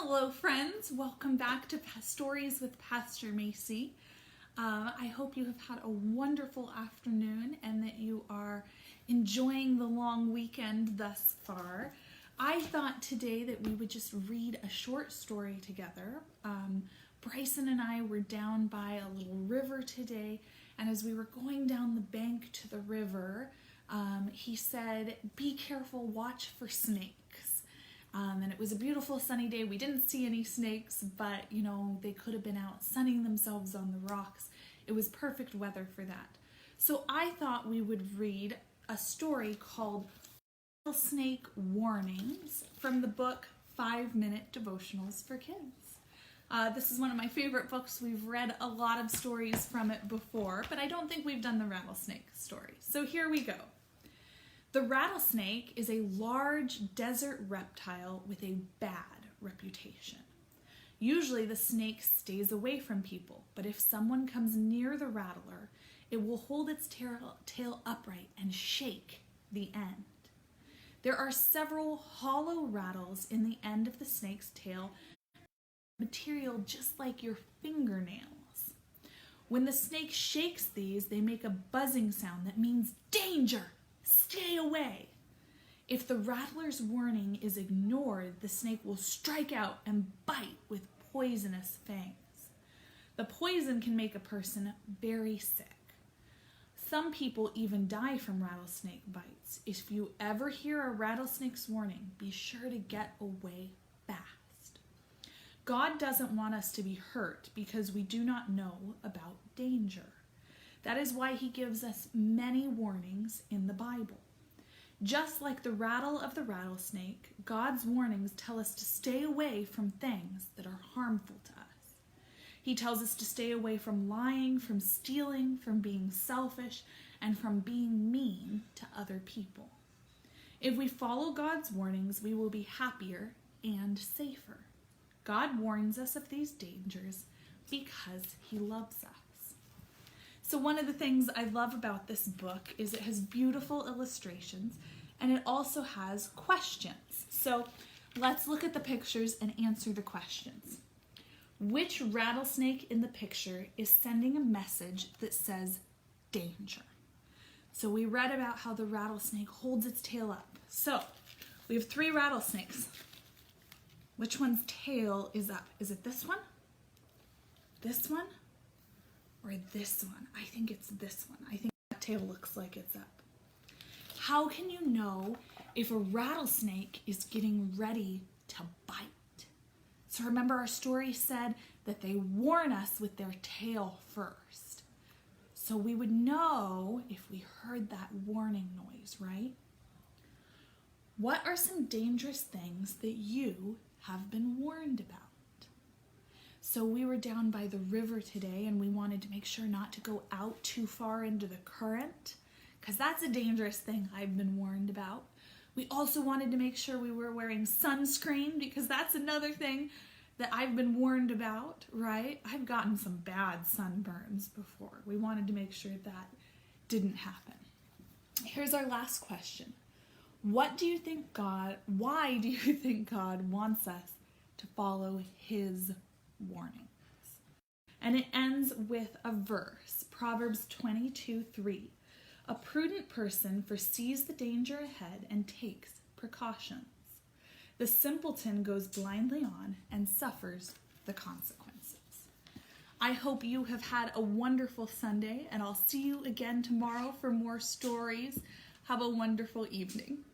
Hello friends, welcome back to Stories with Pastor Macy. I hope you have had a wonderful afternoon and that you are enjoying the long weekend thus far. I thought today that we would just read a short story together. Bryson and I were down by a little river today, and as we were going down the bank to the river, he said, "Be careful, watch for snakes." And it was a beautiful sunny day. We didn't see any snakes, but they could have been out sunning themselves on the rocks. It was perfect weather for that. So I thought we would read a story called Rattlesnake Warnings from the book 5-Minute Devotionals for Kids. This is one of my favorite books. We've read a lot of stories from it before, but I don't think we've done the rattlesnake story. So here we go. The rattlesnake is a large desert reptile with a bad reputation. Usually the snake stays away from people, but if someone comes near the rattler, it will hold its tail upright and shake the end. There are several hollow rattles in the end of the snake's tail, material just like your fingernails. When the snake shakes these, they make a buzzing sound that means danger. Stay away. If the rattler's warning is ignored, the snake will strike out and bite with poisonous fangs. The poison can make a person very sick. Some people even die from rattlesnake bites. If you ever hear a rattlesnake's warning, be sure to get away fast. God doesn't want us to be hurt because we do not know about danger. That is why he gives us many warnings in the Bible. Just like the rattle of the rattlesnake, God's warnings tell us to stay away from things that are harmful to us. He tells us to stay away from lying, from stealing, from being selfish, and from being mean to other people. If we follow God's warnings, we will be happier and safer. God warns us of these dangers because he loves us. So one of the things I love about this book is it has beautiful illustrations and it also has questions. So let's look at the pictures and answer the questions. Which rattlesnake in the picture is sending a message that says danger? So we read about how the rattlesnake holds its tail up. So we have 3 rattlesnakes. Which one's tail is up? Is it this one? This one? Or this one? I think it's this one. I think that tail looks like it's up. How can you know if a rattlesnake is getting ready to bite? So remember our story said that they warn us with their tail first. So we would know if we heard that warning noise, right? What are some dangerous things that you have been warned about? So we were down by the river today and we wanted to make sure not to go out too far into the current because that's a dangerous thing I've been warned about. We also wanted to make sure we were wearing sunscreen because that's another thing that I've been warned about, right? I've gotten some bad sunburns before. We wanted to make sure that didn't happen. Here's our last question. Why do you think God wants us to follow his warnings? And it ends with a verse, Proverbs 22:3. A prudent person foresees the danger ahead and takes precautions. The simpleton goes blindly on and suffers the consequences. I hope you have had a wonderful Sunday, and I'll see you again tomorrow for more stories. Have a wonderful evening.